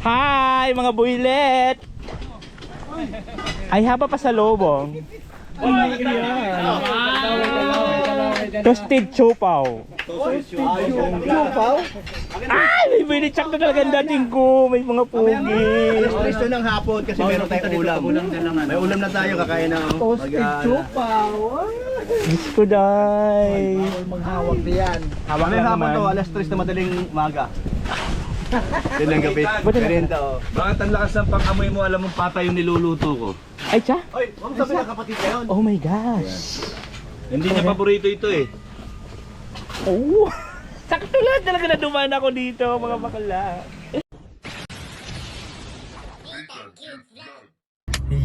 Hi mga builet! Ay haba pa sa lobong. Toasted chopaw. Chupaw? Ay! May binitsak na talaga ang dating ko. May mga pugi. Alas 3 ng hapon kasi meron tayong ulam. May ulam na tayo kakain na. Toasted chupaw. Diyos ko, day. Maghawak diyan. Hawak Ano lang hapon naman. to? Alas 3 na madaling umaga. Yun lang gabi. Merienda oh. Bakit ang lakas ng pang-amoy mo? Alam mong patay yung niluluto ko. Ay, tsa. Oy, huwag mo sabihin ng kapatid ka yun. Oh my gosh. Hindi niya paborito ito eh. Oh. Sakto lang talaga na dumaan ako dito, mga bakla.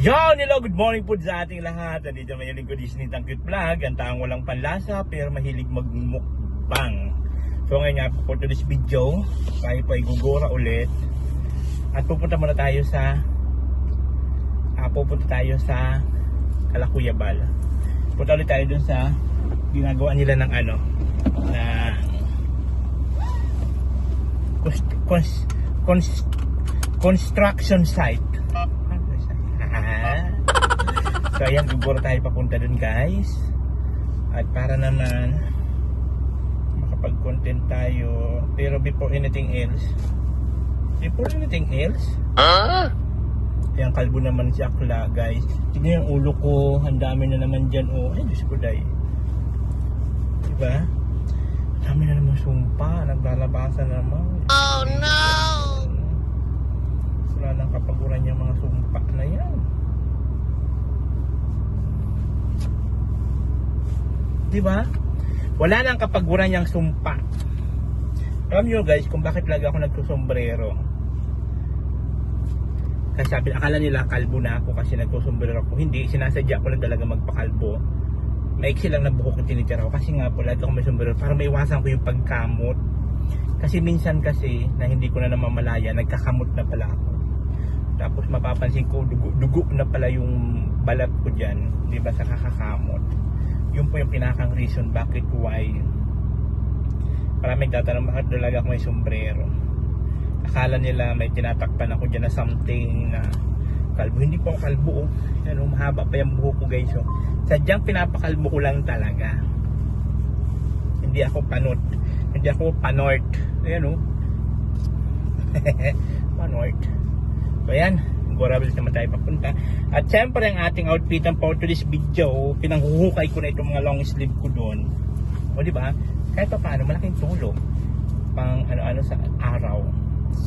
Yo! Hello! Good morning po sa ating lahat. Nandito naman yung lingkod Disney Tangkit Vlog. Ang taong walang panlasa pero mahilig magmukbang. So ngayon nga po for today's video, tayo po ay gugura ulit. At pupunta muna tayo sa Calacuyabal. Punta ulit tayo dun sa ginagawa nila ng ano na construction site. So ayan, gugura tayo papunta dun guys. At para naman makapag-content tayo. Pero before anything else, yung kalbo naman si Akla guys. Tignan yung ulo ko, ang dami na naman dyan. Oh, ay Diyos ko day. Diba? Ang dami na naman sumpa, naglalabasan na naman. Oh no! Wala nang kapaguran yung mga sumpa na yan. Diba? Wala nang kapaguran yung sumpa. Alam nyo guys kung bakit lagi ako nagsusombrero. Kasi sabi, akala nila kalbo na ako kasi nagsusombrero ako. Hindi, sinasadya ko lang talaga magpakalbo. Maiksi lang na buhok yung tinitira ko. Kasi nga po lagi ako may sombrero para maiwasan ko yung pagkamot. Kasi minsan kasi na hindi ko na namamalaya, nagkakamot na pala ako. Tapos mapapansin ko dugo na pala yung balat ko dyan, di ba, sa kakakamot. Yun po yung pinakang reason bakit why maraming tatanong bakit talaga ako may sombrero. Akala nila may tinatakpan ako dyan na something na kalbo. Hindi po ako kalbo oh. Ano, mahaba pa yung buhok ko guys oh. Sadyang pinapakalbo ko lang talaga. Hindi ako panot. Hindi ako panort. Ayan oh. Panort. So ayan, Gorabels naman tayo papunta. At syempre ang ating outfitan for today's video, pinanghuhukay ko na itong mga long sleeve ko doon. O diba? Kahit pa paano, malaking tulong pang ano-ano sa araw,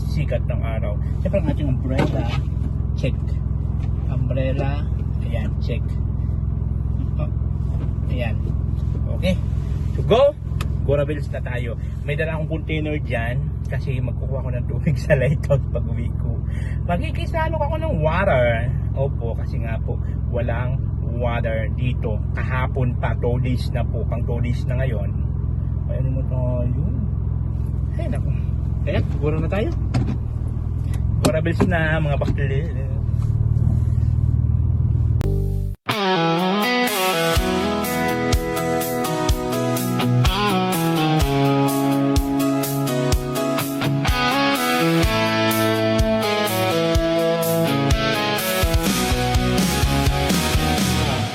sikat ng araw. Siyempre ang ating umbrella, check. Umbrella, ayan, check. Ayan. Okay. So go! Gorabels na tayo. May dala akong container dyan kasi magkukuha ko ng tubig sa lighthouse pag uwi ko. Magkikisalok ako ng water. Opo, kasi nga po walang water dito. Kahapon pa, 2 days na po. Pang 2 days na ngayon. Ay, ano na tayo? Ay, naku. Kaya, siguro na tayo. Gorabels na, mga bakli.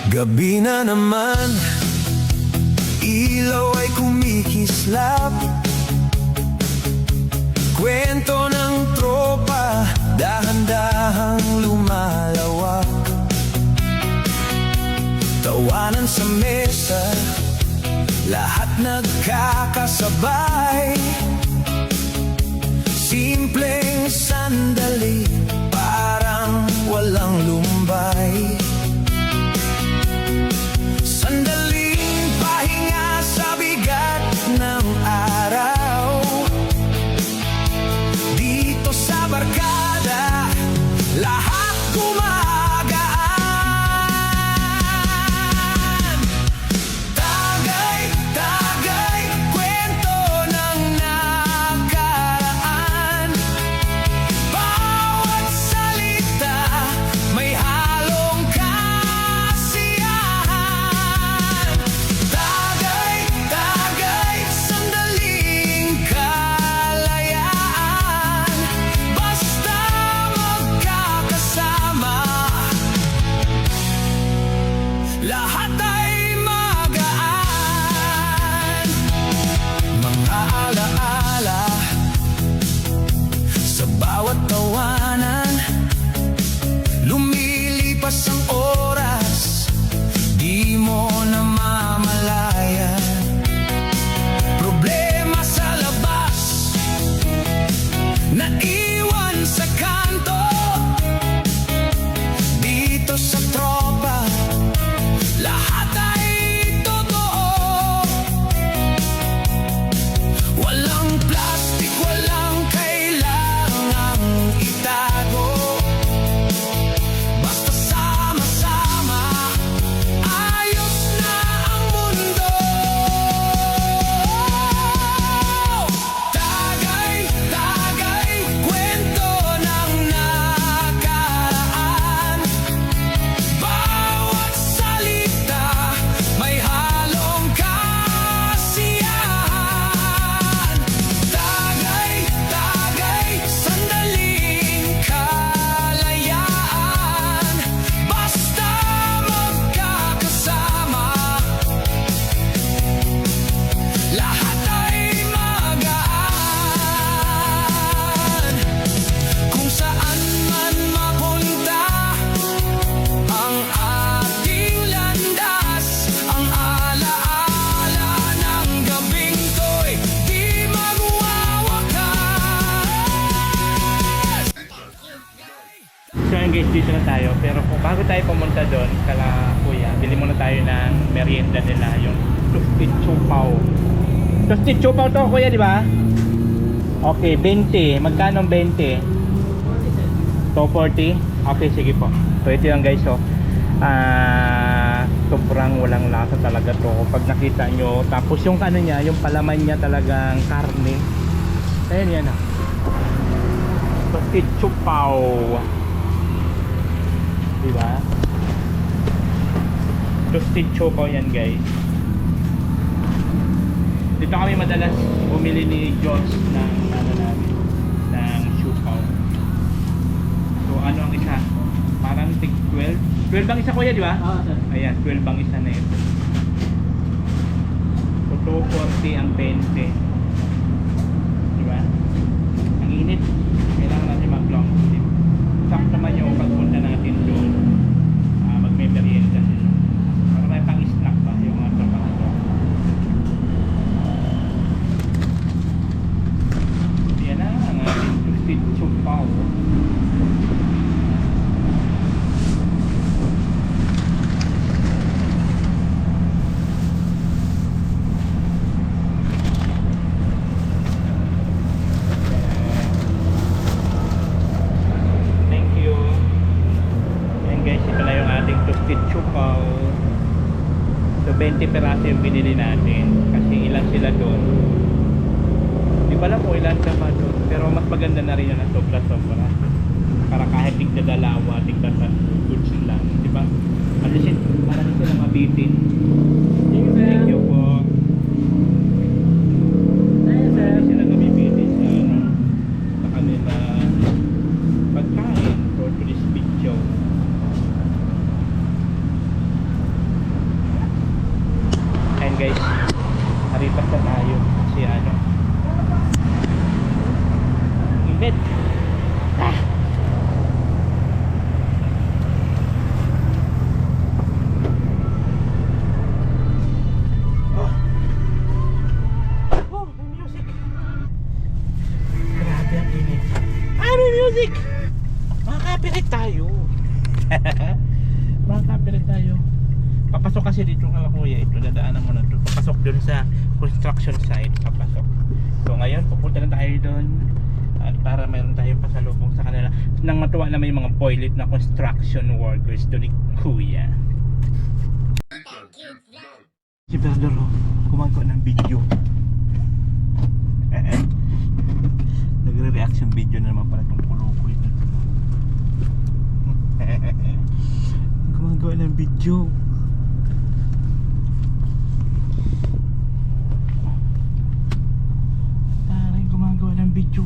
Gabi na naman, ilaw ay kumikislap. Kwento ng tropa, dahan-dahang lumalawak. Tawanan sa mesa, lahat nagkakasabay. Simpleng sandali, parang walang lumbay. Sandaling pahinga sa bigat ng araw. Dito sa barkada, lahat gumagaan. Tagay, kwento ng nakaraan. Bawat Ayan guys, dito na tayo. Pero kung bago tayo pumunta doon, kala kuya, bili muna tayo ng merienda nila, yung Toasted Chopaw. Toasted Chopaw to kuya, di ba? Okay, 20. Magkano 20? 240? Okay, sige po. So ito yan guys, oh. Sobrang walang lasa talaga to pag nakita nyo. Tapos yung ano niya, yung palaman niya talagang karne. Ayan yan, ah. Toasted Chopaw. Diba? Toasted Chopaw yan guys. Dito kami madalas bumili ni Josh ng ano namin, ng Chopaw. So ano ang isa? Parang tig 12. 12 bang isa kuya, di ba? Ayan, 12 bang isa na ito. So 240 ang 20. Di ba? Ang init. Kailangan natin mag-long sleep. Sakto naman yung pagpunta natin doon. Magme-merienda sila. Para may pang-snack pa yung mga trabaho doon. Yan na, ang ating Toasted Chopaw. Thank you. Yan guys, ito na yung ating Toasted Chopaw. So 20 peraso yung binili natin. Kasi ilan sila doon. Di ba lang po ilan ka pa doon. Pero mas maganda na rin yun ang sobra-sobra. Para kahit tigda dalawa, tigda sa goods lang. Di ba? Alisin, para din sila mabitin. Thank you po. Para sila nabibitin sa ano, sa kanila pagkain for today's video. And guys, haripas na tayo kasi ano, init. Oh, may music. Grabe ang init. May music. Makaka-copyright tayo. Makaka-copyright tayo. Papasok kasi dito kala kuya, ito dadaanan mo na ito. Papasok dun sa construction site, papasok. So ngayon, pupunta na tayo dun at para mayroon tayong pasalubong sa kanila. Nang matuwa na may mga toilet na construction workers doon ni kuya. Si Pedro, gumagawa ng video. Nagre-reaction video na naman pala itong kulo-kulo ito. Gumagawa ng video. Taray, gumagawa ng video.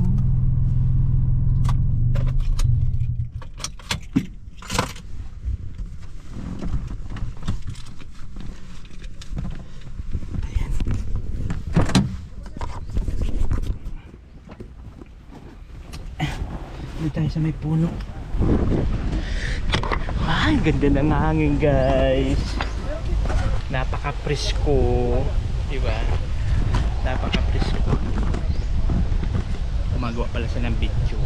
Dito tayo sa may puno. Ay, ganda ng hangin guys. Napaka-presko, diba? Napaka-presko. Gumagawa pala siya ng video.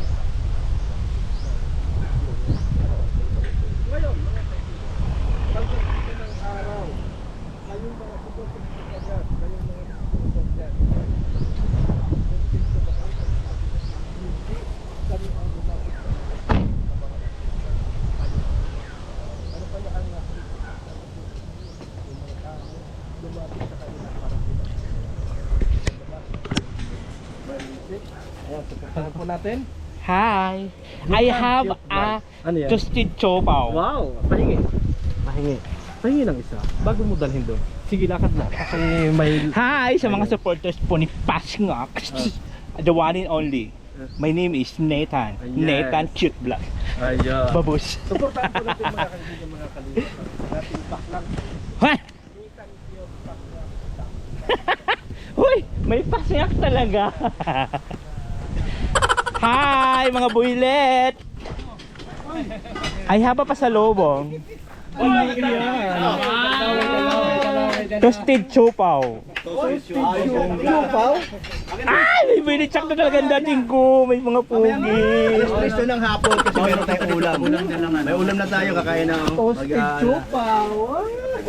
Ano po natin? Hi! I have a Ano yan? Toasted Chopaw. Wow! Pahingi. Pahingi ng isa. Bago mo dalhin doon. Sige, lakad na. Kasi may... Hi sa mga supporters po ni Pasngak. The one and only. My name is Nathan. Yes. Nathan Cute Vlog. Ayun. Babus. Supportan po natin mga kaibigan, mga kalimutan. Natin back lang. Hoy! Hoy! May Pasngak talaga. Hi mga builet! I have a pasalubong. Toasted Chopaw. Ay! May binitsak na talaga ang dating ko. May mga pugi. Gusto ng hapon kasi meron tayong ulam. May ulam na tayo, kakain na.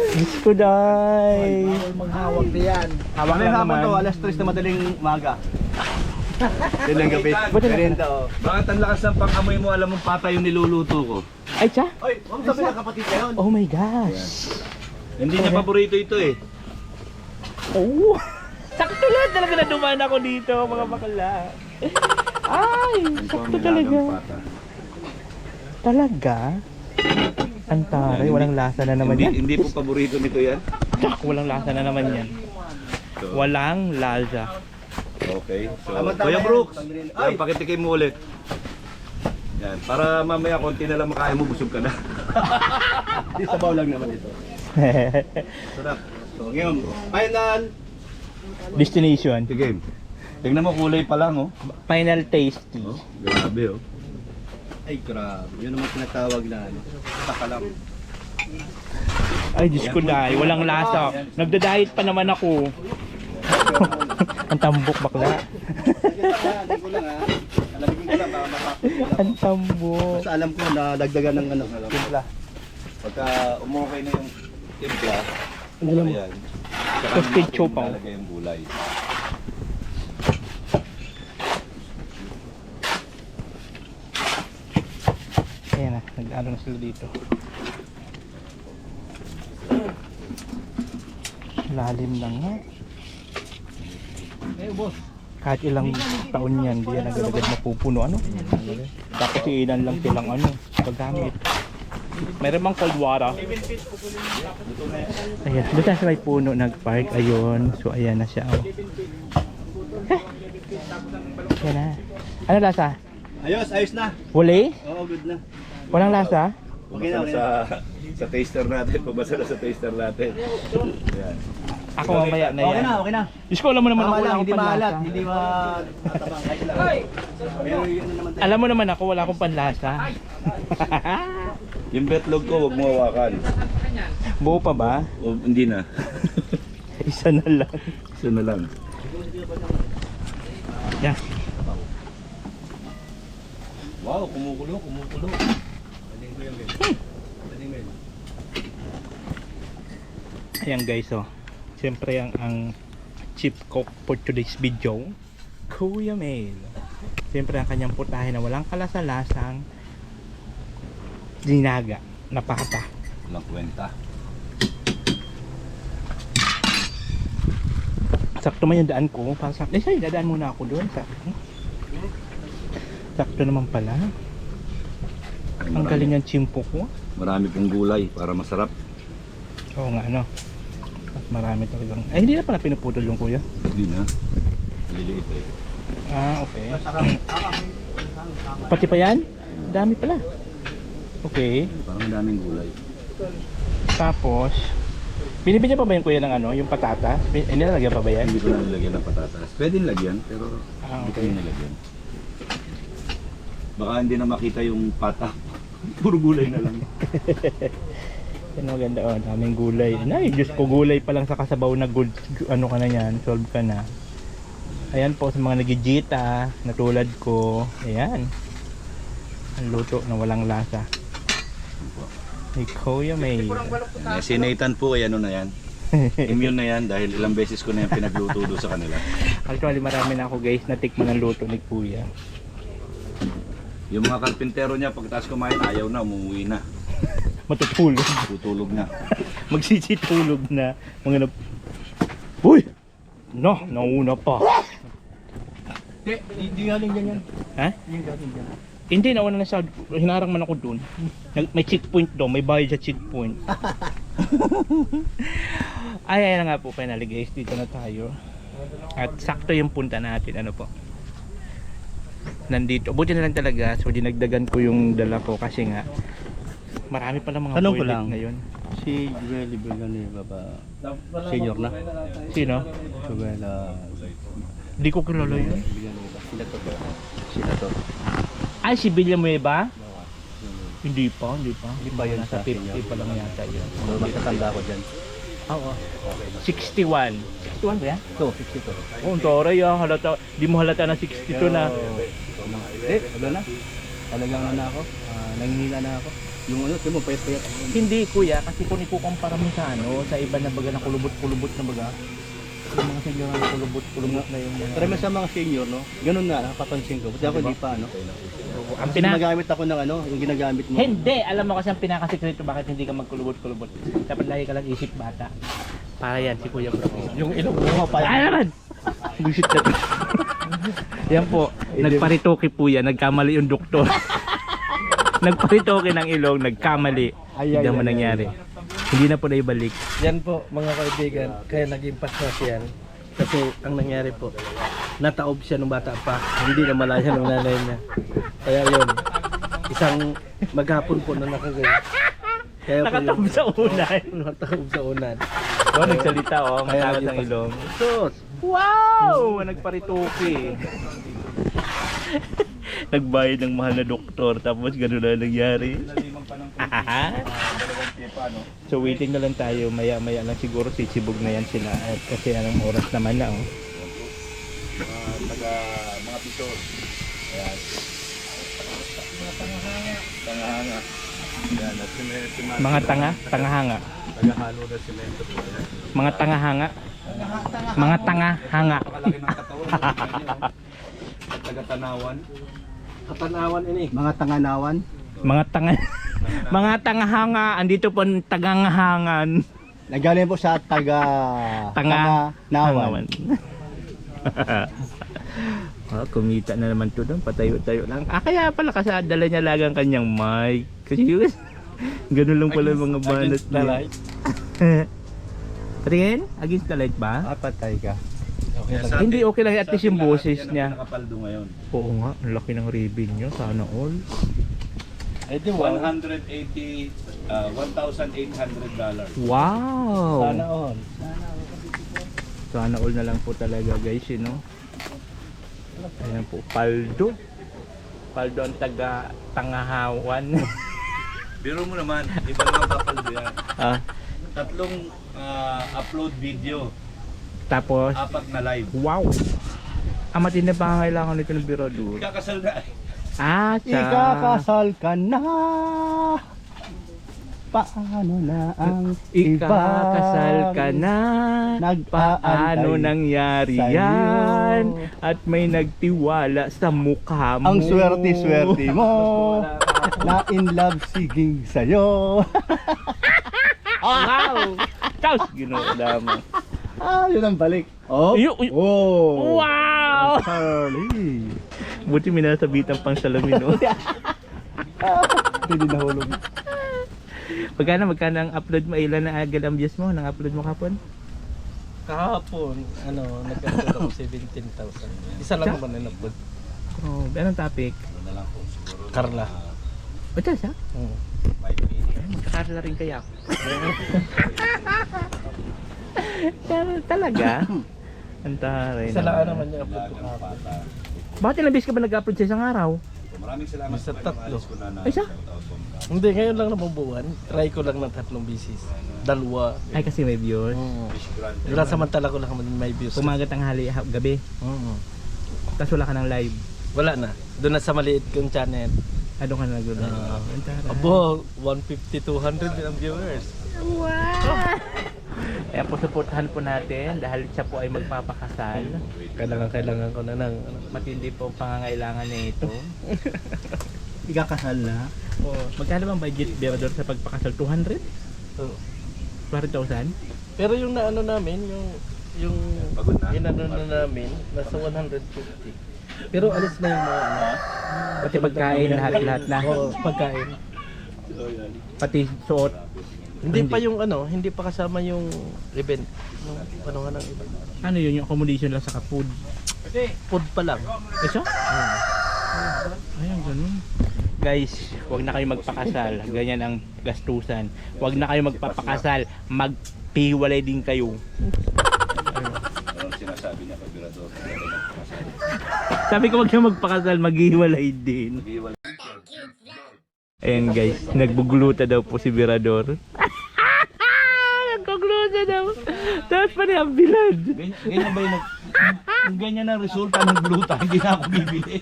Diyos ko, day. Maghawak diyan. Hawak Mamaya lang hapon to, naman. alas 3 na madaling umaga. Yan ang gabi. Merienda oh. Bakit ang lakas ng pang-amoy mo, alam mong patay yung niluluto ko? Ay, tsa. Oy, huwag sabi ng kapatid na yun. Oh my gosh. Hindi niya paborito ito eh. Oh. Sakto lang talaga na dumaan ako dito, mga bakla. Ay, sakto talaga. Talaga? Antaray, walang lasa na naman yan. Hindi po paborito nito yan. Tsak, walang lasa na naman yan. Walang lasa. Okay. So, Tama, Kuya yan. Brooks, Ay! yan, pakitikim mo ulit. Yan, para mamaya konti na lang makaya mo, busog ka na. Di sabaw lang naman ito. Sarap. So, ngayon, final. Destination. Sige. Tingnan mo, kulay pa lang oh. Final tasty. Oh, grabe oh. Ay, grabe. Yun naman tinatawag na ano. Sakalam. Ay, Diyos ko dahil. Walang lasa. Nagda-diet pa naman ako. Ang tambok bakla. Hindi ko lang ha. Alamigin ko lang, baka mapapit ko lang. Ang tambok. Basta alam ko na dagdagan ng ano, timpla. Pagka umukay na yung timpla, Alam mo. ayan. Tapos ketchup pa. Lalagay yung gulay. Ayan na, nag-ano na sila dito. Lalim lang nga. Kahit ilang taon yan, di yan agad-agad mapupuno. Ano? Tapos iilan lang silang ano, paggamit. Meron bang cold water? Ayan, doon tayo sa may puno nag-park. Ayun, so ayan na siya. Oh. Ayan na. Ano lasa? Ayos na. Wala? Oo, good na. Walang lasa? Okay na, okay Sa, na. sa taster natin, pabasa na sa taster natin. Ayan. Ako mamaya na Okay yan. na, okay na. Diyos ko, alam mo naman Tama ako, lang, wala hindi akong maalat, panlasa. hindi matabang, kahit lang. Pero yun na naman tayo. Alam mo naman ako, wala akong panlasa. Yung betlog ko, huwag mo hawakan. Buo pa ba? O, hindi na. Isa na lang. Isa na lang. Yan. Wow, kumukulo, kumukulo. Ayan guys, oh. Siyempre ang chief cook for today's video, Kuya Mel. Siyempre ang kanyang putahe na walang kalasa-lasang dinaga na pata. Walang kwenta. Sakto man yung daan ko. Eh, sorry, dadaan muna ako doon. Sakto naman pala. Ang galing ng chimpo ko. Marami pong gulay para masarap. Oo nga, ano. At marami talagang. Ay, hindi na pala pinuputol yung kuya. Hindi na. Maliliit eh. Ah, okay. Pati pa yan? Dami pala. Okay. Parang daming gulay. Tapos, binibigyan pa ba yung kuya ng ano, yung patatas? Nilalagyan pa ba yan? Hindi ko na nilagyan ng patatas. Pwede nilagyan, pero Ah, hindi ko okay. na nilagyan. Baka hindi na makita yung pata. Puro gulay na lang. Yan maganda, oh, daming gulay. Ay, Diyos ko, gulay pa lang sa kasabaw na good, ano ka na yan, solve ka na. Ayan po sa mga nagigita, na tulad ko. Ayan. Ang luto na walang lasa. Ni Kuya May. Si Nathan po, ay ano na yan. Immune na yan dahil ilang beses ko na yan pinagluto doon sa kanila. Actually, marami na ako guys natikman ng luto ni Kuya. Yung mga karpintero niya, pagkatapos kumain, ayaw na, umuwi na. Matutulog. Tutulog na. Magsisitulog na. Mga na... Uy! No, nauna pa. Hindi galing dyan yan. Ha? Hindi galing dyan. Hindi, nauna na siya. Hinarang man ako dun. May checkpoint daw. May bayad sa checkpoint. Ay, ayan na nga po. Finally guys, dito na tayo. At sakto yung punta natin. Ano po? Nandito. Buti na lang talaga. So, dinagdagan ko yung dala ko kasi nga marami pala mga Tanong ko toilet lang. ngayon. Si Joel Ibergani, baba, senior na. Sino? Joel, Di ko kilala yun. sila to. Ay, si Villanueva? Hindi pa. Hindi ba yun Nasa sa 50 senior? pa lang yata yun. So, magkatanda ko dyan. Oo. 61. 61 ba yan? Ito, 62. Oh, ang taray ah. Halata, di mo halata na 62 na. Wala na. Talagang na ako. Nangihina na ako. Yung ano, mo payat-payat ako. Hindi kuya, kasi kung ikukumpara mo sa ano, sa iba na baga na kulubot-kulubot na baga. Yung mga senior na kulubot na yung mga... Pero may sa mga senior, no? Ganun nga, napapansin ko. Kasi ako hindi pa, no? Ang Kasi ginagamit ako ng ano, yung ginagamit mo. Hindi! Alam mo kasi ang pinakasikreto bakit hindi ka magkulubot-kulubot. Dapat lagi ka lang isip bata. Para yan, si Kuya Bro. Yung ilong mo pa. Ay naman! Bullshit na to. Yan po, nagparitoke po yan, nagkamali yung doktor. Nagparitoke ng ilong, nagkamali. Hindi mo nangyari. Hindi na po na ibalik. Yan po mga kaibigan, kaya naging pasmas yan. Kasi ang nangyari po, nataob siya nung bata pa, hindi na malaya ng nanay niya. Kaya yun, isang maghapon po na nakagay. Kaya po Nakataob sa unan. Nakataob sa unan. Oh, nagsalita oh, Kaya matakas naging ang ilong. Sus! Wow! Nagparitoke. Nagbayad ng mahal na doktor, tapos gano'n na nangyari. So waiting na lang tayo, maya-maya lang siguro sisibog na yan sila. At kasi anong oras naman na oh. Mga pito. Ayan. Tangahanga. Yan, at Mga tanga, tangahanga. tagahalo na semento po. Ayan. Mga tangahanga. Mga tangahanga. Napakalaki ng katawan. At taga-tanawan. Katanawan ini. Mga tanganawan. Mga tanga. Mga tangahanga, andito po ang tagangahangan. Nagaling po sa Tanga. Nawan. Kumita na naman to doon, patayo-tayo lang. Kaya pala kasi dala niya lang ang kanyang mic. Kasi yun, ganun lang pala yung mga banat the niya. light. Patingin? Against the light ba? Patay ka. Okay lang. Hindi, okay lang. At least yung boses Yan ang niya. nakapaldo ngayon. Oo nga, ang laki ng ribbon niya. Sana all. Eh di wow. $180, $1,800. Wow! Sana all. Sana all na lang po talaga guys, you know. Ayan po, paldo. Paldo ang taga Tangahawan. Biro mo naman, iba naman papaldo yan. Ah, Tatlong upload video, tapos, 4 na live. wow! Matindi pa ang kailangan nito ng birador. Kakasal na. Ikakasal ka na. Paano na ang Ikakasal ka ibang na. nagpaantay Paano nangyari sa'yo? yan? At may nagtiwala sa mukha mo. Ang swerte-swerte mo na in love siging sa'yo. Wow! Chaos! Ginawa lamang. Yun ang balik. Oh. Oh. Wow! Charlie. Buti minasabitan pang salamin, no? Hindi nahulog. Magkano ang upload mo? Ilan na agad ang views mo? Nang upload mo kapon? Kahapon, nag-upload ako 17,000. Isa lang naman in-upload. Oh, anong topic? Carla. Ito siya? Magkakarla rin kaya ako. Talaga? Antaray Isa lang naman yung upload ko kahapon. Bakit ilang beses ka ba nag-upload sa isang araw? Maraming salamat Sa po, tatlo. naalis ko na Ay, isa? Hindi, ngayon lang nabubuan. Try ko lang ng 3 bisis. 2. Ay, kasi may views. Wala samantala ko lang may views. Umaga, tanghali, gabi. Tapos wala ka ng live. Wala na. Doon na sa maliit kong channel. Ano ka na nag-live? Abo, 150-200 ang viewers. Wow! Kaya po supportahan po natin dahil siya po ay magpapakasal. Kailangan ko na ng Matindi po ang pangangailangan niya ito. Ikakasal na. Magkano bang budget birador sa pagpakasal? 200? 200,000? Pero yung naano namin, yung Pagod na? inano na namin, nasa 150. Pero alis na yung mga ano. Pati pagkain, lahat-lahat na. Oo, pagkain. Pati suot. Hindi pa yung ano, hindi pa kasama yung event. Yung ano nga ng event. Ano yun, yung accommodation lang sa food? Food pa lang. Eso? Ayun, ganun. Guys, wag na kayo magpakasal. Ganyan ang gastusan. Wag na kayo magpapakasal. Magpihiwalay din kayo. Anong sinasabi niya, Kabirador? Sabi ko wag na magpakasal, maghihiwalay din. Ayan guys, nagbugluta daw po si Birador. Nagbugluta daw. Tapos pa niya ang bilad. Ganyan ba yung kung ganyan ang resulta ng gluta, hindi na ako bibili.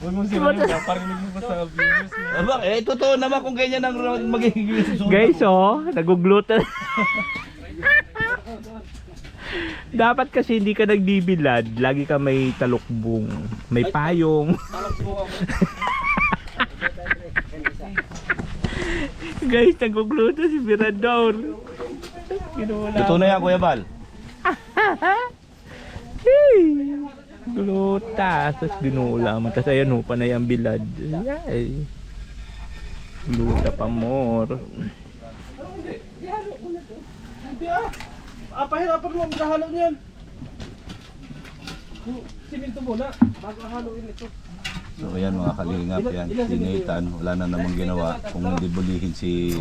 Huwag mong sinabi na, parinig mo pa sa viewers niya. Aba, totoo naman kung ganyan ang magiging resulta. Guys, naguglutan. Dapat kasi hindi ka nagbibilad, lagi ka may talukbong, may payong. Guys, nagugluto si Mirador. Totoo na yan, Kuya Bal. Hey! Gluta, tapos ginulaman. Tapos ayan pa na yung bilad. Yay! Gluta pa more. Pahirapan mo ang halo niyan. Siminto muna, bago haluin ito. So ayan mga kalingap, yan. Si Nathan, wala na namang ginawa kung hindi bulihin si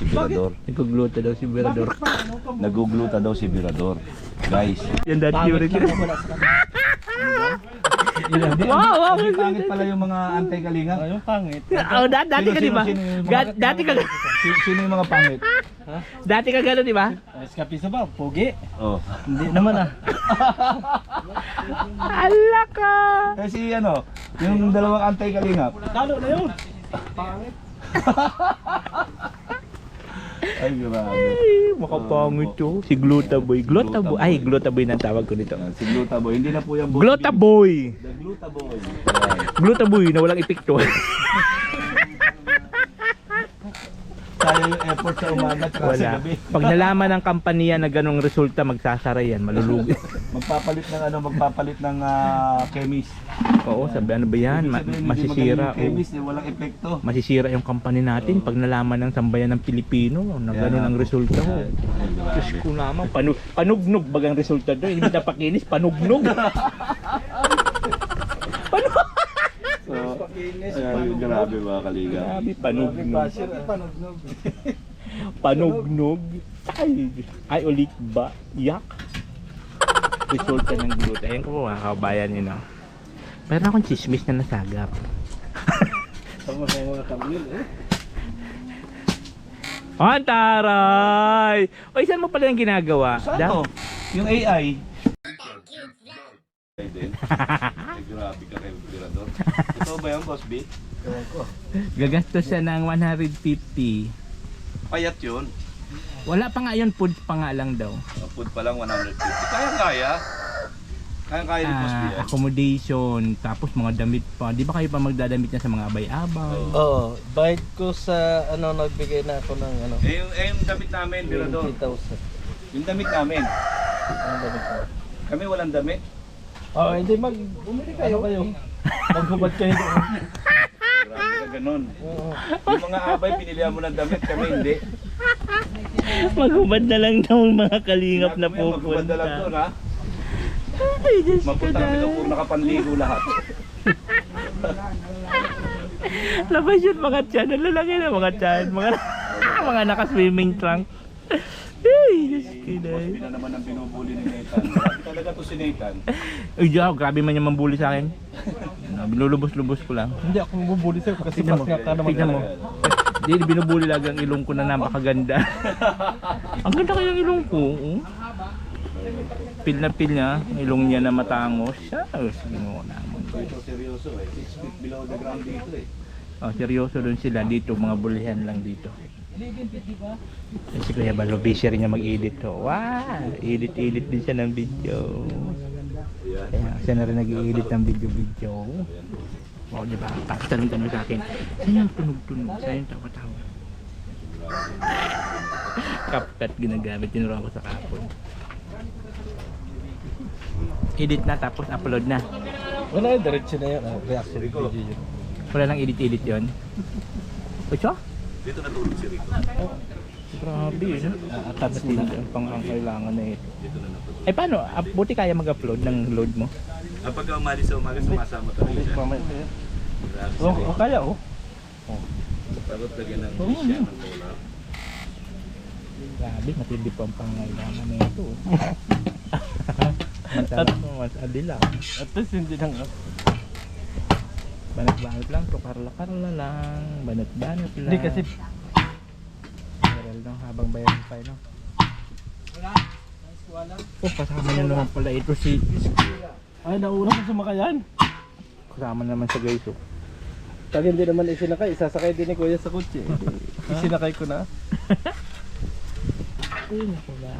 Birador. Nagugluta daw si Mirador. Nagugluta daw si Birador. Guys, Yan dati yung rin. Wow! hindi pangit pala yung mga antay-kalingap. Yung pangit. Oh, dati ka di ba? Dati ka Sino yung mga pangit? dati ka gano'n di ba? Eskapisa ba? Pogi? Oh. Hindi naman ah. Ala ka! Kasi yung dalawang antay-kalingap. Lalo na yun. Pangit. Ay, grabe. Ay, makapangit yun. Si Gluta Boy. Gluta Boy. Ay, Gluta Boy nang tawag ko nito. Si Gluta Boy, hindi na po yung Gluta Boy! The Gluta Boy. Gluta Boy na walang epekto. Sayang yung effort sa umaga at sa Wala. gabi. Pag nalaman ng kampanya na ganong resulta, magsasara yan. Malulugi. Magpapalit ng chemist. Oo, sabi ano ba yan? Masisira. Yung chemist, walang epekto. Masisira yung company natin pag nalaman ng sambayan ng Pilipino na gano'n ang resulta ko. Diyos ko naman, panugnog bagang resulta doon. Hindi na pakinis, panugnog. Ay, grabe mga kaliga. Grabe, panugnog. Panugnog. Ay, ulit ba? Yak. Resulta ng gluta. Ayan ko po mga kabayan yun. Meron akong chismis na nasagap. Tama sa mga tamil eh. Oh, taray! O, saan mo pala yung ginagawa? Saan to? Yung AI. Ay, grabe ka kayo, Birador. Ito ba yung Boss B? Gagastos siya ng 150. Payat yun. Wala pa nga yun, food pa nga lang daw. Food pa lang 150. Kaya-kaya. Kaya-kaya ni Boss B yan. Accommodation, tapos mga damit pa. Di ba kayo pa magdadamit na sa mga abay-abay? Oo, bayad ko sa nagbigay na ako ng Yung damit namin, Birador. 20,000. Yung damit namin. Ang damit ko. Kami walang damit. Hindi bumili kayo. Maghubad kayo doon. Grabe ka ganun. Yung mga abay, pinilihan mo ng damit. Kami hindi. Maghubad na lang daw ang mga kalingap na Magkubad na lang pupunta. doon, ha? Ay, Diyos ko Mapunta kami doon puro nakapanligo lahat. Labas yun mga tiyan. Ang lalaki na mga tiyan. Mga naka-swimming trunk. Ay, Diyos ko na. Hindi na naman ang binubuli ni Nathan. Grabe talaga to si Nathan. Ay, Diyo, grabe man yung mambuli sa akin. Binulubos-lubos ko lang. Hindi ako bubuli sa'yo kasi Tignan mo. mas nga ka naman. Tignan mo. Hindi, binubuli lang ang ilong ko na napakaganda. Ang ganda kayang ilong ko. Oh. Pil na pil niya. Ilong niya na matangos. Siya. Ginawa naman. Ito seryoso eh. 6 feet below the ground dito eh. Oh, seryoso dun sila dito. Mga bulihan lang dito. Si Kuya Balo, busy rin niya mag-edit. Oh. Wow! Edit-edit din siya ng video. Kaya siya na rin nag-i-edit ng video. Wow, diba? Tapos tanong-tanong sa akin, saan yung tunog-tunog? Saan yung tawa-tawa? CapCut ginagamit, tinuruan ko sa kapon. Edit na tapos upload na. Wala, diretso na yun. Reaction video yun. Wala nang edit-edit yun. Ocho? Dito natulog si Rico. Grabe yun. Attach mo na. Ang kailangan na ito. Eh paano? Buti kaya mag-upload ng load mo? Kapag umalis sa umaga, sumasama talaga siya. Mamaya ko yan. Grabe si Oh, Rico. kaya oh. Tapos lagyan ng isya ng bola. Grabe, matindi pa ang pangailangan na ito. Mas adila. At least hindi nang Banat-banat lang to, karla-karla lang. Banat-banat lang. Hindi kasi Meral no, habang bayan pa no. Oh, kasama niya naman pala ito si... Ay, nauna ko sumakayan. Kasama naman sa guys, oh. Pag hindi naman isinakay, isasakay din ni Kuya sa kotse. Isinakay ko na. Ay, naku ba.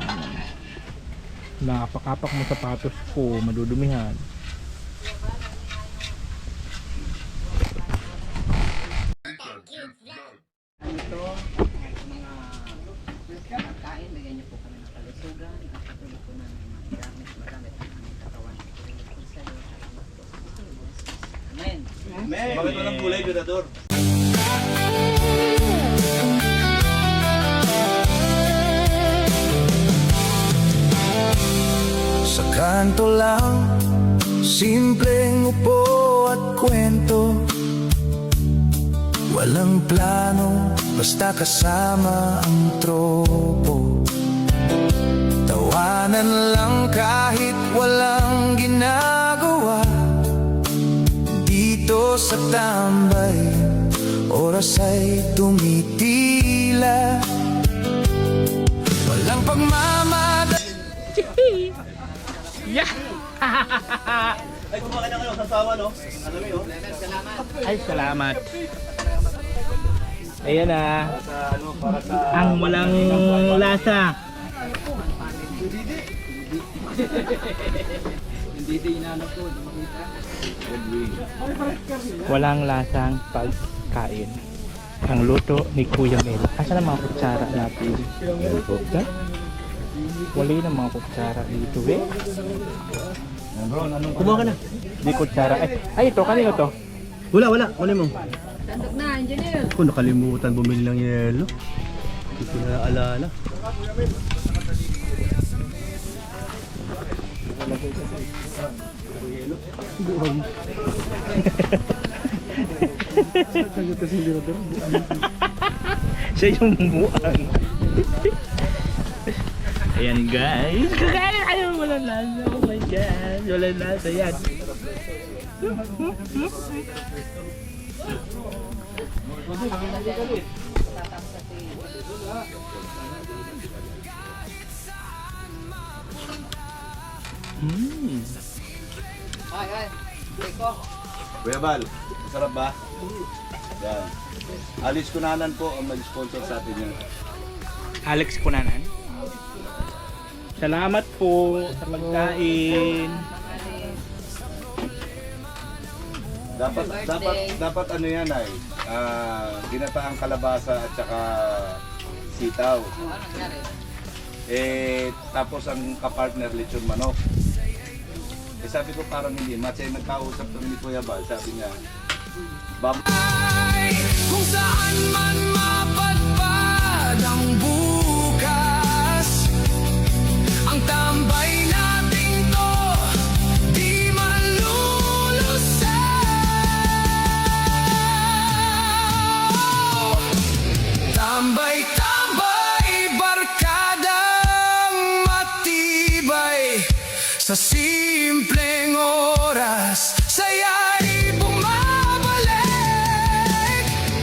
Nakapakapak mo sapatos ko, madudumihan. Bakit walang kulay, Dorador? Sa kanto lang, simpleng upo at kwento. Walang plano, basta kasama ang tropo. Tawanan lang kahit walang ginagawa. Dito sa tambay, oras ay tumitila. Walang pagmamadali. Ay, kumakain na kayo sa sawa, no? Alam mo yun? Ay, salamat. Ayan na. Para sa... Ang walang lasa. Walang lasang pagkain. Ang luto ni Kuya Mel. Asan ang mga kutsara natin? Helicopter? Wala na mga kutsara dito, eh. Kumuha ka na. Di kutsara. Ay, ito. Kanino to? Wala. Kunin mo. Tandok na, engineer. Kung nakalimutan bumili ng yelo. Hindi ko na alala. Buwan. Siya yung buang. Ayan guys. Kakain kayo. Walang lasa. Oh my God. Walang lasa yan. Kuya Bal, masarap ba? Yan. Alice Kunanan po ang mag-sponsor sa atin yan. Alex Kunanan. Salamat po sa pagkain. Dapat ano yan ay ginataang kalabasa at saka sitaw. Tapos ang kapartner lechon manok. Sabi ko parang hindi, match nagkausap kami ni Kuya Bal, sabi niya, Ay, kung saan man mapadpad ang bukas, ang tambay nating to di malulusaw. Tambay-tambay, barkadang matibay, sa simpleng oras, saya'y bumabalik.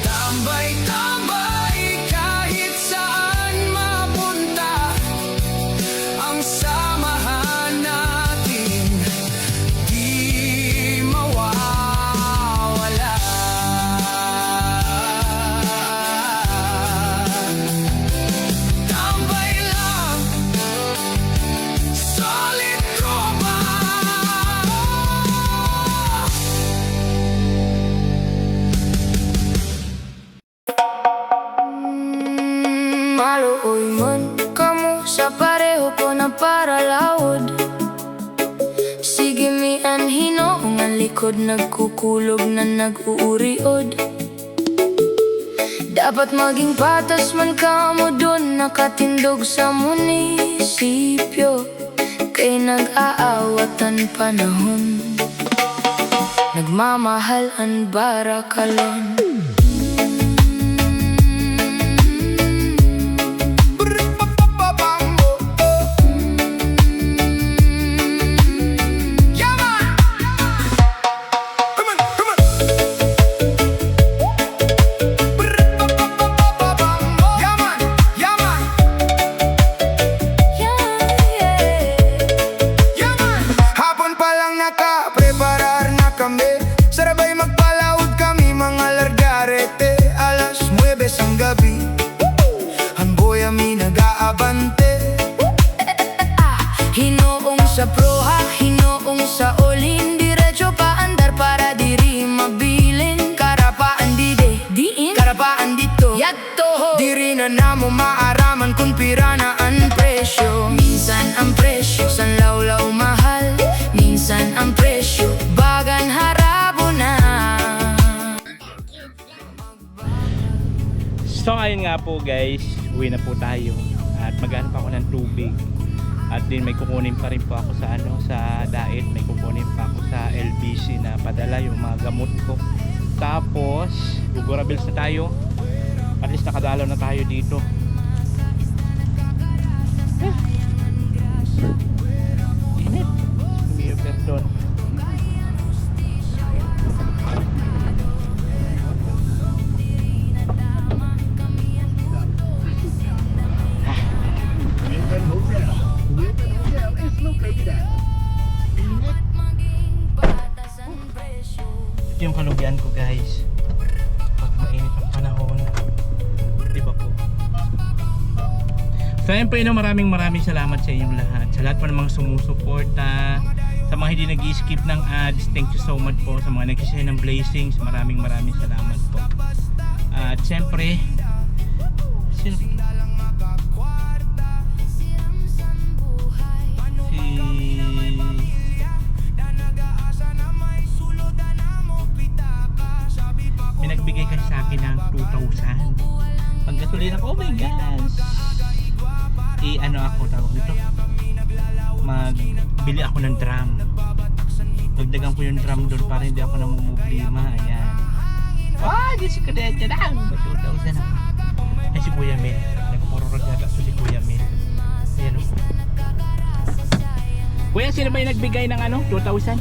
Tambay-tambay, kahit saan mapunta, ang samahan natin di mawawala. Tambay lang, solid tropa. Maluoy man kamo sa pareho po na paralawod. Sige mi anhino ang likod nagkukulog na nag-uuriod. Dapat maging patas man kamo dun nakatindog sa munisipyo. Kay nag-aawatan panahon, nagmamahal ang barakalon. na namo maaraman kung pira na ang presyo. Minsan ang presyo sanlawlaw mahal, minsan ang presyo bagan harabo na. So ayun nga po guys, uwi na po tayo at maghanap ako ng tubig. At din may kukunin pa rin po ako sa sa diet, may kukunin pa ako sa LBC na padala yung mga gamot ko. Tapos Gugura Bills na tayo. At least nakadalaw na tayo dito. Init. Hindi perdon. Ito yung kalubian ko guys pag mainit ang panahon, di ba po? So ayun po, maraming salamat sa inyong lahat, sa lahat po ng mga sumusuporta, sa mga hindi nag-skip ng ads. Thank you so much po sa mga nag-share ng blessings. Maraming salamat po. At syempre si may nagbigay kasi sa akin ng 2,000 paggasolina ko. Oh my gosh, ano ako tawag dito, magbili ako ng drum, dagdagan ko yung drum doon para hindi ako namumblema. Ayan, Diyos ko na yan lang, 2,000 ako. Ay si Kuya Mel, nagpururog yata so si Kuya Mel. Ayan o Kuya, sino ba yung nagbigay ng 2,000?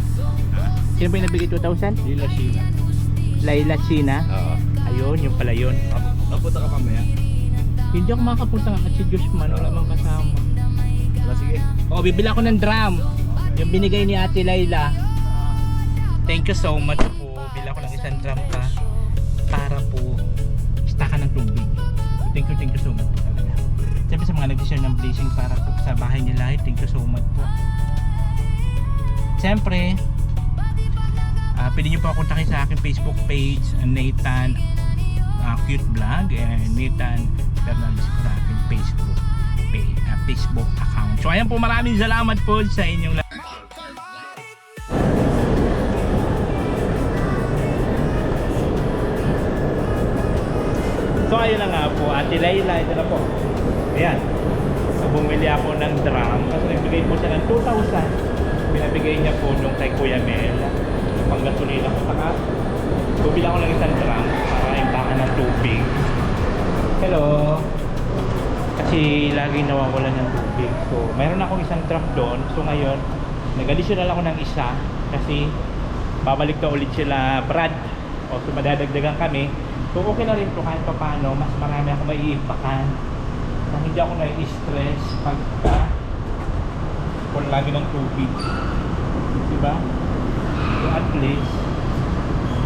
Sino ba yung nagbigay 2,000? Lila Sheila. Laila China. Oo. Ayun, yung pala yun. Napunta ka mamaya. Hindi ako makakapunta nga kasi Diyos man, wala mang kasama. Wala, sige. Bibili ako ng drum. Yung binigay ni Ate Laila. Thank you so much po. Bili ako ng isang drum pa para po stakan ng tubig. Thank you so much po talaga. Siyempre sa mga nag-share ng blessing para po sa bahay nila, thank you so much po. Siyempre, pwede nyo po kontakin sa aking Facebook page, Nathan Cute Vlog, and Nathan Fernandez po sa aking Facebook account. So ayan po, maraming salamat po sa inyong lahat. So ayun na nga po, Ate Laila, ito na po. Ayan, so, bumili ako ng drum kasi nagbigay po siya ng 2,000. Pinabigay niya po nung kay Kuya Mel pang gasolina ko. Saka bumili ako ng isang drum para imbakan ng tubig. Hello, kasi laging nawawalan ng tubig. So mayroon akong isang drum doon. So ngayon nag-additional ako ng isa kasi babalik na ulit sila Brad, o so madadagdagan kami. So okay na rin to kahit pa paano, mas marami ako maiimpakan na hindi ako nai-stress pagka kung lagi ng tubig, diba? So at least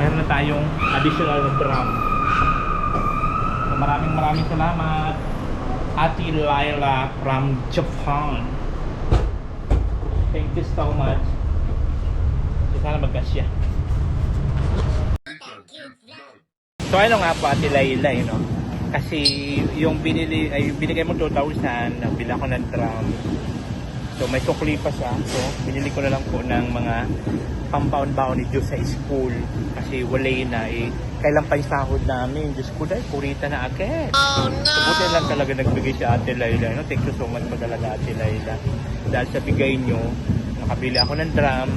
mayroon na tayong additional na drum. So maraming salamat Ate Laila from Japan. Thank you so much. So sana magkasya. So ano nga po Ate Laila, kasi yung binigay mo 2,000, nabili ako ng drum. So may sukli pa siya. So binili ko na lang po ng mga pambaon-baon ni Diyos sa school. Kasi walay na kailan pa yung sahod namin. Diyos ko dahil, kurita na agad. Oh no! So buti lang talaga nagbigay si Ate Laila. Thank you so much po talaga Ate Laila. Dahil sa bigay nyo, nakabili ako ng drum.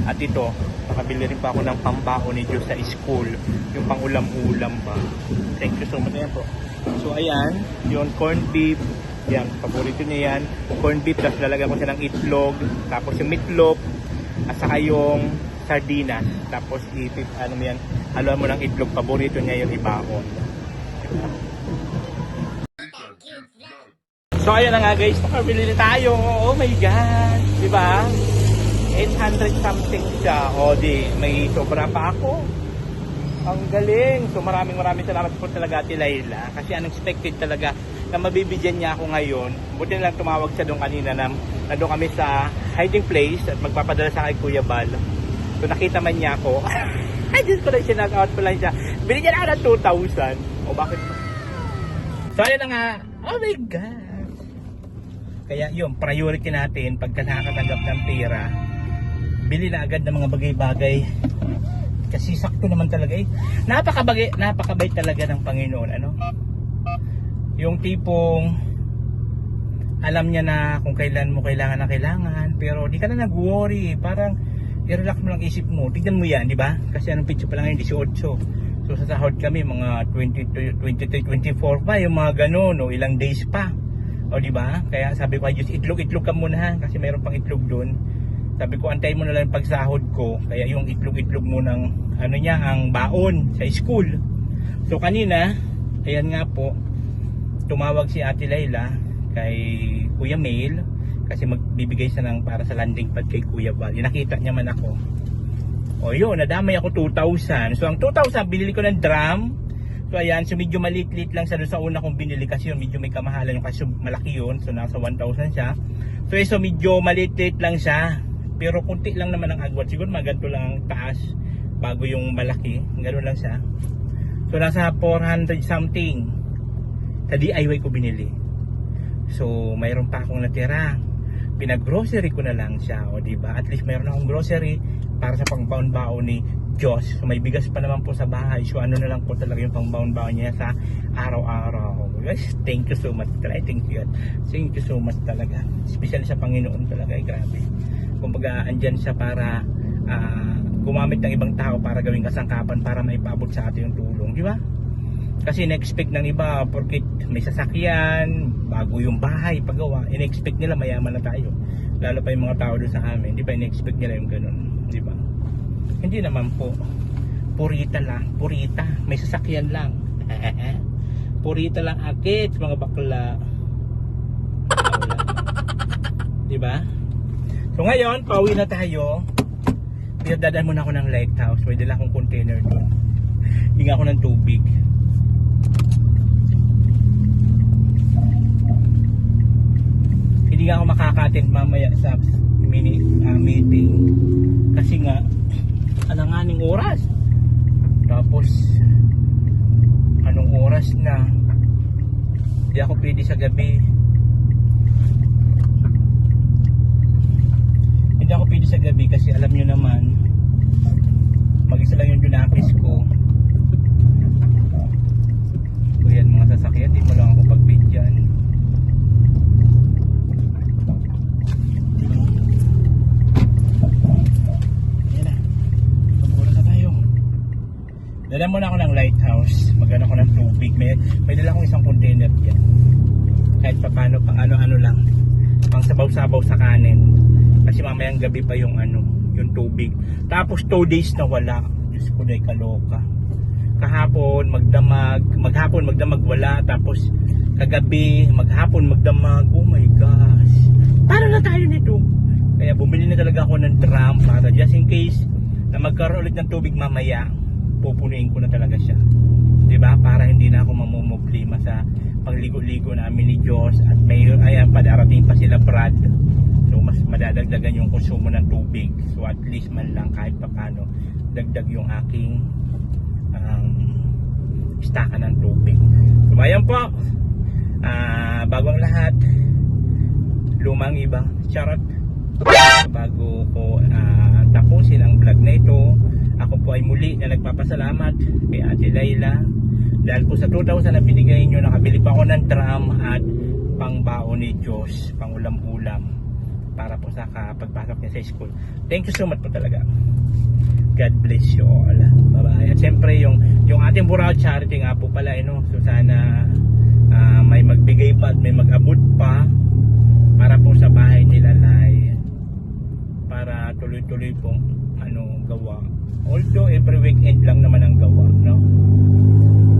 At ito, nakabili rin pa ako ng pambaon ni Diyos sa school. Yung pang ulam-ulam ba. Thank you so much. Ayan po. So ayan, yung corned beef. Yan, paborito niya yan. Corned beef, tapos lalagyan ko siya ng itlog. Tapos yung meatloaf. At saka yung sardinas. Tapos haluan mo ng itlog. Paborito niya yung ibaon. So ayun na nga guys, nakabili na tayo. Oh my god, diba? 800 something siya. O di, may sobra pa ako. Ang galing. So maraming salamat po talaga Ate Laila. Kasi unexpected talaga na mabibigyan niya ako ngayon. Buti na lang tumawag siya doon kanina na doon kami sa hiding place at magpapadala sa kay Kuya Bal. So nakita man niya ako. Ay, Diyos ko na, sinag-out ko lang siya. Binigyan ako ng 2,000. O bakit? So ayun na nga, oh my God. Kaya yun, priority natin pagka nakakatanggap ng pera, bili na agad ng mga bagay-bagay. Kasi sakto naman talaga eh. Napakabait talaga ng Panginoon, ano? Yung tipong alam niya na kung kailan mo kailangan na kailangan, pero di ka na nag-worry, parang i-relax mo lang isip mo. Tignan mo yan, di ba? Kasi anong picture pa lang ngayon, 18. So sa sahod kami, mga 23, 24 pa, yung mga ganun, o ilang days pa. O di ba? Kaya sabi ko, just itlog ka muna ha, kasi mayroon pang itlog doon. Sabi ko, antay mo na lang yung pagsahod ko. Kaya yung itlog mo ng ano niya, ang baon sa school. So kanina, ayan nga po, tumawag si Ate Layla kay Kuya Mail kasi magbibigay siya ng para sa landing pad kay Kuya Val. Nakita niya man ako. O yun, nadamay ako 2,000. So ang 2,000, binili ko ng drum. So ayan, so medyo maliit-liit lang sa doon sa una kong binili kasi yun, medyo may kamahalan yung kasi malaki yun. So nasa 1,000 siya. So medyo maliit-liit lang siya. Pero kunti lang naman ang agwat. Siguro mga ganito lang ang taas bago yung malaki. Ganoon lang siya. So nasa 400 something. Sa DIY ko binili. So mayroon pa akong natira. Pinag-grocery ko na lang siya. O diba? At least mayroon akong grocery para sa pangbaon-baon ni Diyos. So may bigas pa naman po sa bahay. So ano na lang po talaga yung pangbaon-baon niya sa araw-araw. Guys, thank you so much. Thank you. Thank you so much talaga. Especially sa Panginoon talaga. Grabe. Kumbaga andyan siya para gumamit ng ibang tao para gawing kasangkapan para maipaabot sa atin yung tulong, di ba? Kasi in-expect ng iba porket may sasakyan, bago yung bahay paggawa, in-expect nila mayaman na tayo. Lalo pa yung mga tao doon sa amin, di ba? In-expect nila yung ganun, di ba? Hindi naman po. Purita lang, purita, may sasakyan lang. Purita lang akit mga bakla. Di ba? So ngayon, pauwi na tayo. Dadaan muna ako ng lighthouse. May dala akong container doon. Hinga ako ng tubig. Hindi nga ako makaka-attend mamaya sa meeting. Kasi nga, alanganing oras. Tapos, anong oras na? Hindi ako pwede sa gabi. Hindi ako pwede sa gabi kasi alam nyo naman mag-isa lang yung dunapis ko. So yan mga sasakyan, di mo lang ako pagbidyan. Yan na, pagpura na tayo. Dala muna ako ng lighthouse. Magano ako ng tubig. May dala akong isang container yan. Kahit pa paano, pang ano-ano lang, pang sabaw-sabaw sa kanin. Kasi mamayang gabi pa yung yung tubig. Tapos 2 days na wala. Diyos ko na kaloka. Kahapon maghapon magdamag wala. Tapos kagabi maghapon magdamag. Oh my gosh. Paano na tayo nito? Kaya bumili na talaga ako ng drum para just in case na magkaroon ulit ng tubig mamaya, pupunuin ko na talaga siya. 'Di ba? Para hindi na ako mamumblema sa pagligo-ligo namin ni Diyos at may ayan pa darating pa sila Brad. So mas madadagdagan yung konsumo ng tubig. So at least man lang kahit paano dagdag yung aking staka ng tubig. So ayan po. Bagong lahat. Lumang iba. Charot. Bago ko tapusin ang vlog na ito, ako po ay muli na nagpapasalamat kay Ate Layla dahil po sa 2,000 na binigay nyo, nakabili pa ako ng drum at pangbaon ni Diyos, pang ulam-ulam para po sa pagpasok niya sa school. Thank you so much po talaga. God bless you all. Bye-bye. At siyempre yung ating Burao Charity nga po pala, so sana may magbigay pa at may mag-abot pa para po sa bahay nila Nay, para tuloy-tuloy pong gawa. Although every weekend lang naman ang gawa, no?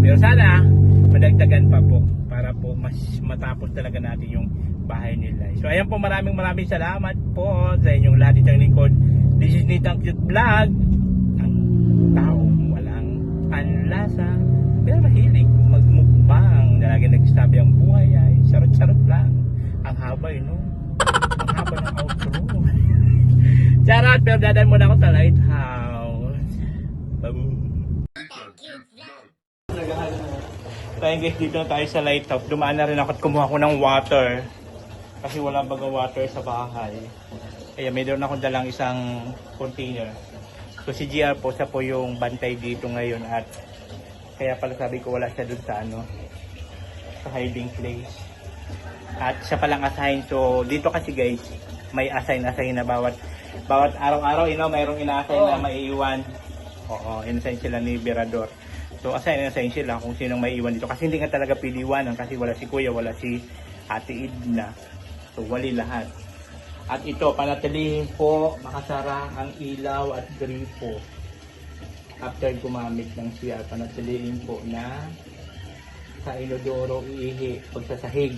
Pero sana madagdagan pa po para po mas matapos talaga natin yung bahay nila. So ayan po, maraming salamat po sa inyong lahat itong lingkod. This is Nitang Cute Vlog. Ang taong walang panlasa pero mahilig magmukbang. Lagi nagsasabi ang buhay ay sarap-sarap lang. Ang haba no? Ang haba ng outro. Charot, pero dadan muna ako sa lighthouse. Babu. Tayo guys, dito na tayo sa lighthouse. Dumaan na rin ako at kumuha ko ng water. Kasi wala baga water sa bahay. Kaya may doon ako dalang isang container. So si GR po, siya po yung bantay dito ngayon at kaya pala sabi ko wala siya doon sa sa hiding place. At siya palang assign. So dito kasi guys, may assign na bawat araw-araw, mayroong ina-assign na maiiwan. Oo, in-assign sila ni Berador. So assign sila kung sinong maiiwan dito. Kasi hindi nga talaga piliwanan kasi wala si Kuya, wala si Ate Edna. So wali lahat. At ito, panatilihin po makasara ang ilaw at gripo. After gumamit ng CR, panatilihin po na sa inodoro iihi pagsasahig.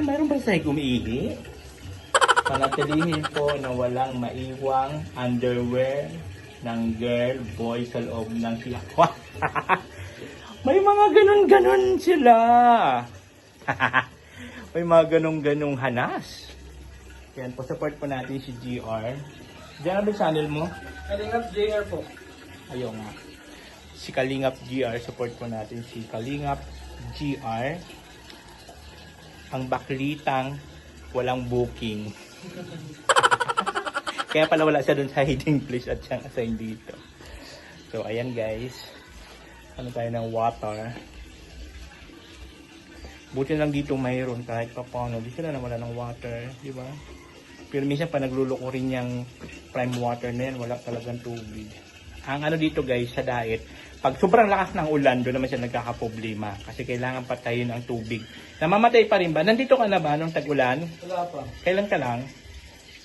Mayroon ba sahig umiihi? Panatilihin po na walang maiwang underwear ng girl, boy sa loob ng CR. May mga ganun-ganun sila. May mga ganung-ganung hanas. Yan po, support po natin si GR. Diyan ba channel mo? Kalingap JR po. Ayaw nga. Si Kalingap GR, support po natin si Kalingap GR. Ang baklitang walang booking. Kaya pala wala siya dun sa hiding place at siyang assign dito. So ayan guys. Ano tayo ng water. Buti lang dito mayroon kahit pa paano. Di sila na wala ng water. Di ba? Pero minsan pa nagluloko rin yung prime water na yan. Wala talagang tubig. Ang ano dito guys sa diet. Pag sobrang lakas ng ulan, doon naman siya nagkakaproblema. Kasi kailangan patayin ang tubig. Namamatay pa rin ba? Nandito ka na ba nung tag-ulan? Wala pa. Kailan ka lang?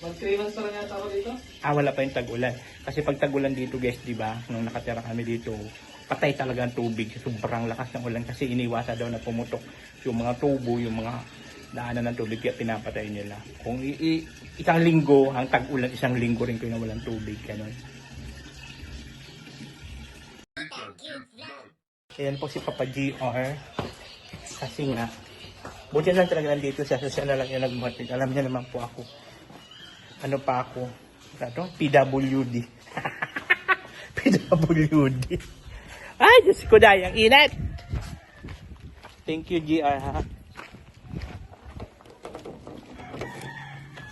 Mag-3 months pa lang yata ako dito. Wala pa yung tag-ulan. Kasi pag tag-ulan dito guys, di ba? Nung nakatira kami dito, patay talaga ang tubig. Sobrang lakas ng ulan kasi iniwasa daw na pumutok yung mga tubo, yung mga daanan ng tubig kaya pinapatay nila. Kung isang linggo, ang tag-ulan, isang linggo rin kayo na walang tubig. Ganun. Ayan po si Papa GR. Kasi nga, buti lang talaga nandito siya. So siya na lang yung nagbuhatid. Alam niya naman po ako. Ano pa ako? Ano? PWD. PWD. Ay, Diyos ko dahil. Ang init! Thank you, GR, ha?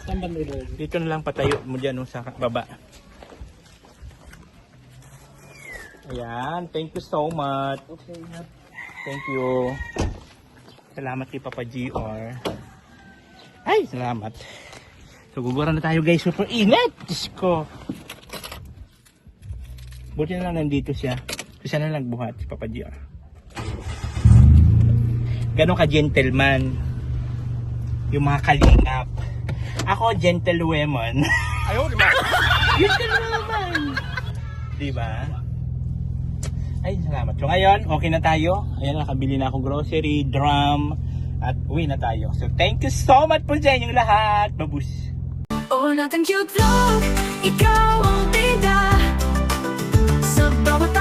Saan ba nilo? Dito na lang patayo mo dyan sa baba. Ayan. Thank you so much. Okay. Thank you. Salamat kay Papa GR. Ay, salamat. So, guguran na tayo guys. Super init! Diyos ko. Buti na lang nandito siya. So, siya na lang buhat si Papa GR. Ganon ka gentleman. Yung mga kalingap. Ako, gentlewoman. Ayaw, di ba? Gentlewoman. Diba? Ay, salamat. So, ngayon, okay na tayo. Ayan, nakabili na akong grocery, drum, at uwi na tayo. So, thank you so much po sa inyong lahat. Babus! Oo nating cute vlog, ikaw ang bida sa bawat